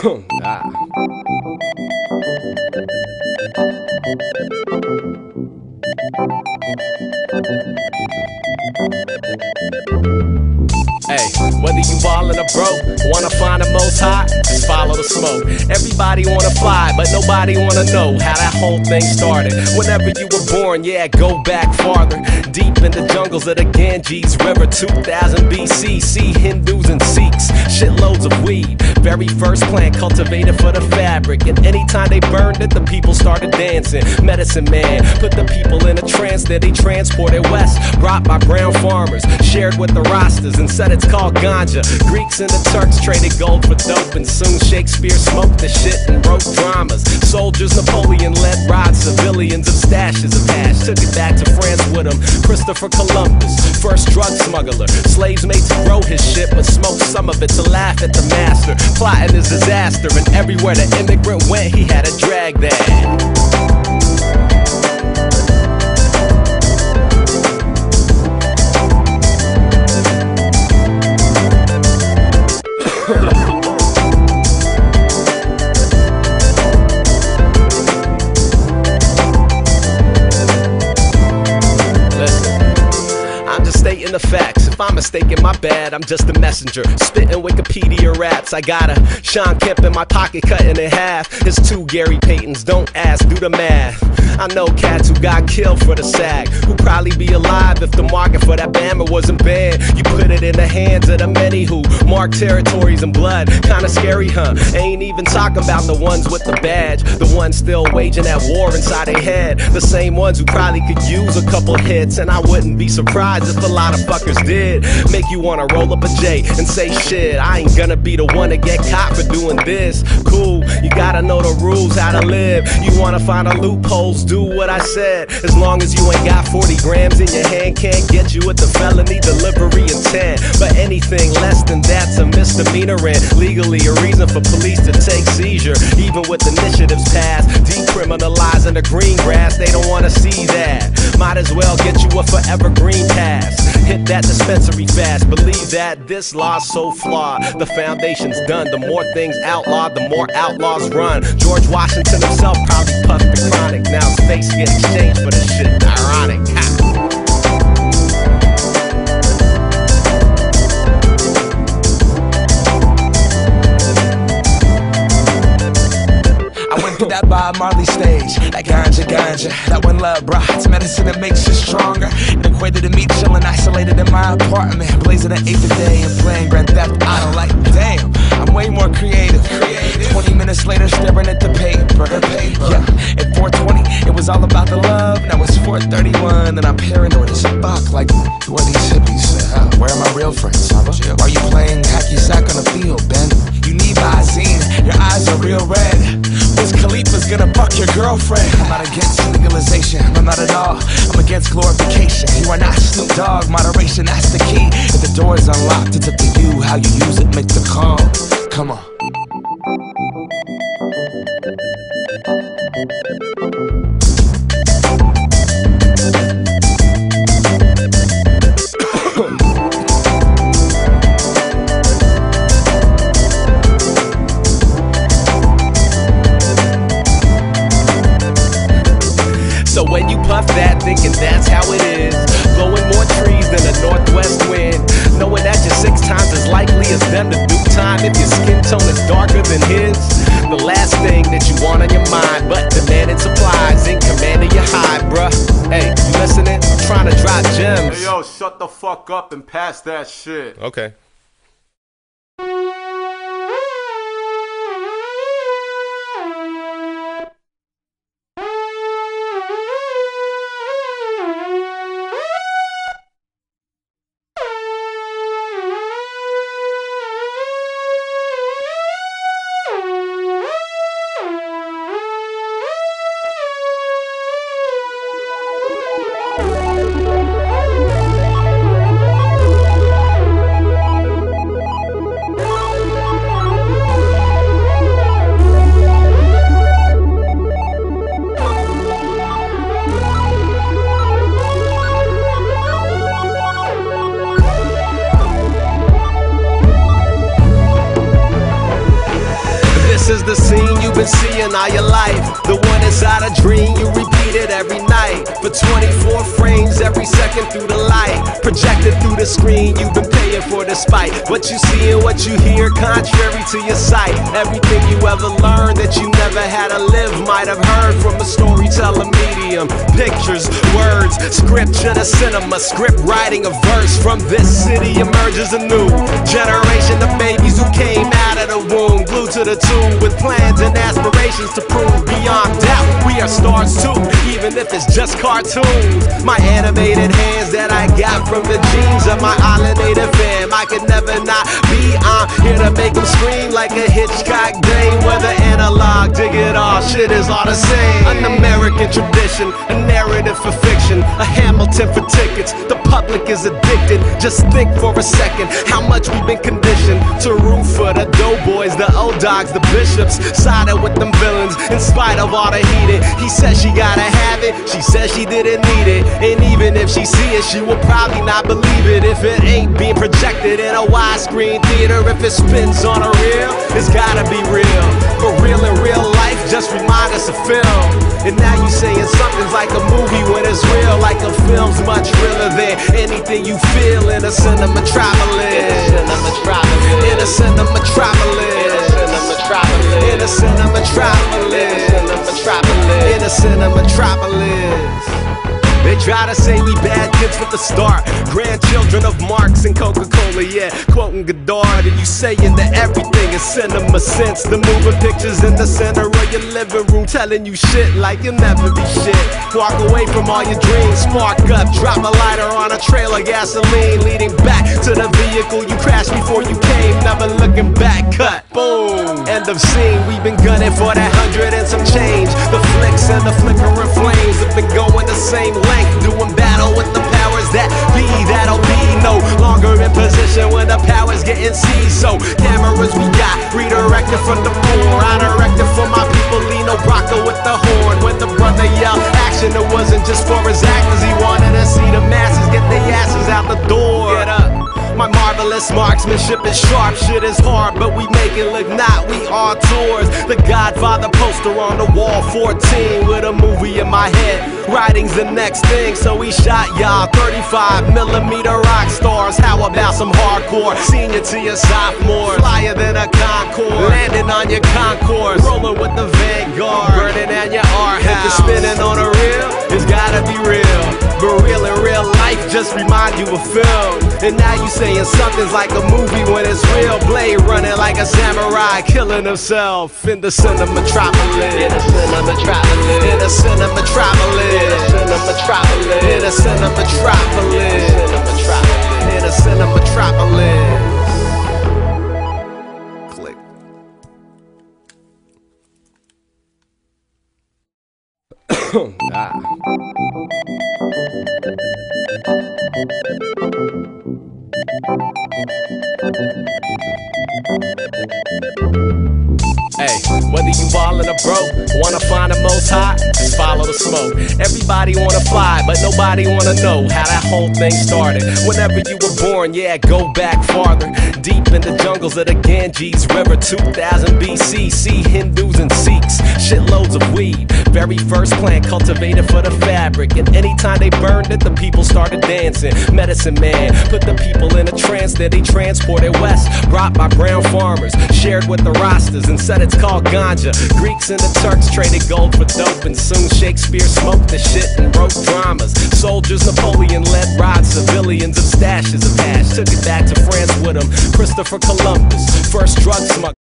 Ah. Hey, whether you ballin' or broke, wanna find the most high, just follow the smoke. Everybody wanna fly, but nobody wanna know how that whole thing started. Whenever you were born, yeah, go back farther, deep in the jungles of the Ganges River, 2000 BC. See Hindus and Sikhs, shitloads of weed. Very first plant cultivated for the fabric, and anytime they burned it, the people started dancing. Medicine man put the people in a trance, then they transported west, brought by brown farmers, shared with the Rastas, and said it's called ganja. Greeks and the Turks traded gold for dope, and soon Shakespeare smoked the shit and wrote dramas. Soldiers, Napoleon led rods, civilians of stashes of hash, took it back to France with him. Christopher Columbus, first drug smuggler, slaves made to grow his shit, but smoked some of it to laugh at the master. Plotting his disaster, and everywhere the immigrant went, he had to drag that. The facts. If I'm mistaken, my bad, I'm just a messenger. Spitting Wikipedia raps. I got a Sean Kemp in my pocket, cutting in half. It's two Gary Paytons, don't ask, do the math. I know cats who got killed for the sack, who probably be alive if the market for that Bama wasn't banned. You put it in the hands of the many who mark territories in blood. Kinda scary, huh? Ain't even talking about the ones with the badge, the ones still waging that war inside their head. The same ones who probably could use a couple hits, and I wouldn't be surprised if a lot of fuckers did. Make you wanna roll up a J and say shit, I ain't gonna be the one to get caught for doing this. Cool, you gotta know the rules, how to live. You wanna find a loopholes, do what I said. As long as you ain't got 40 grams in your hand, can't get you with the felony delivery intent. But anything less than that's a misdemeanor, and legally a reason for police to take seizure. Even with initiatives passed, decriminalizing the green grass, they don't wanna see that. Might as well get you a forever green pass. Hit that dispensary fast, believe that this law's so flawed. The foundation's done, the more things outlawed, the more outlaws run. George Washington himself probably puffed the chronic. Now his face get exchanged for this shit, ironic. Through that Bob Marley stage, that ganja, that one love, bruh. It's medicine that makes you stronger. It equated to me chilling isolated in my apartment, blazing an eighth a day and playing Grand Theft Auto. Like, damn, I'm way more creative. 20 minutes later, staring at the paper. Yeah, at 4:20, it was all about the love. Now it's 4:31, and I'm paranoid as fuck. Like, who are these hippies? Where are my real friends? Are you playing hacky sack on the field, Ben? You need Visine, your eyes are real red. Wiz Khalifa's gonna fuck your girlfriend. I'm not against legalization, I'm not at all. I'm against glorification. You are not Snoop Dogg, moderation, that's the key. If the door is unlocked, it's up to you. How you use it, make the call. Come on. So when you puff that, thinking that's how it is, blowing more trees than a northwest wind, knowing that you're 6 times as likely as them to do time if your skin tone is darker than his. The last thing that you want on your mind, but demanding supplies in command of your high, bruh. Hey, you listening? I'm trying to drop gems. Hey yo, shut the fuck up and pass that shit. Okay. This is the scene you've been seeing all your life. The one inside a dream, you repeat it every night. For 24 frames every second through the light. Projected through the screen, you've been paying for despite what you see and what you hear, contrary to your sight. Everything you ever learned that you never had to live, might have heard from a storyteller medium. Pictures, words, scripture to cinema, script writing a verse. From this city emerges a new generation of babies who came out of the womb, glued to the tube with plans and aspirations to prove beyond doubt we are stars too, even if it's just cartoons. My animated hands that I got from the genes of my island native fam, I could never not be on here to make them scream like a Hitchcock dame. Whether analog, digital, shit is all the same. An American tradition, a narrative for fiction, a Hamilton for tickets. The public is addicted. Just think for a second how much we've been conditioned to root for the doughboys, the old dogs, the bishops, sided with them villains in spite of all the heating. He said she gotta have it, she said she didn't need it, and even if she see it, she will probably not believe it if it ain't being projected in a widescreen theater. If it spins on a reel, it's gotta be real. For real in real life, just remind us of film. And now you saying something's like a movie when it's real, like a film's much realer than anything you feel in a cinematropolis. In a cinematropolis. In a cinematropolis. In a cinematropolis. They try to say we bad kids from the start, grandchildren of Marx and Coca-Cola, yeah, quoting Godard. And you saying that everything is cinema since the moving pictures in the center of your living room telling you shit like you'll never be shit. Walk away from all your dreams, spark up, drop a lighter on a trail of gasoline, leading back to the vehicle you crashed before you came, never looking back, cut, boom, end of scene. We've been gunning for that 100 and some change. The flicks and the flickering flames have been going the same length, doing battle with the powers that be. That'll be no longer in position when the powers getting seized. So cameras we got redirected from the floor, I directed for my people. Lino Brocco with the horn. When the brother yelled action, it wasn't just for his actors. He wanted to see the masses get their asses out the door. Get up. My marvelous marksmanship is sharp, shit is hard, but we make it look not, we are tours. The Godfather poster on the wall, 14 with a movie in my head. Writing's the next thing, so we shot y'all 35mm rock stars. How about some hardcore? Senior to your sophomore, flyer than a Concorde, landing on your concourse, rolling with the Vanguard, burning at your art house. If you're spinning on a reel, it's gotta be real. But real in real life just remind you of film. And now you saying something's like a movie when it's real. Blade running like a samurai, killing himself in the cinematropolis. In the cinematropolis. In the cinematropolis. In the cinematropolis. In the cinematropolis. Click. Hey, whether you ballin' or broke, wanna find the most hot, just follow the smoke. Everybody wanna fly, but nobody wanna know how that whole thing started. Whenever you were born, yeah, go back farther, deep in the jungles of the Ganges River, 2000 BC. See Hindus and Sikhs, shitloads of weed. Very first plant cultivated for the fabric, and anytime they burned it, the people started dancing. Medicine man put the people in a trance, then they transported west, brought by brown farmers, shared with the Rastas, and said it's called ganja. Greeks and the Turks traded gold for dope, and soon Shakespeare smoked the shit and wrote dramas. Soldiers, Napoleon led rides, civilians of stashes of hash, took it back to France with him. Christopher Columbus, first drug smuggler.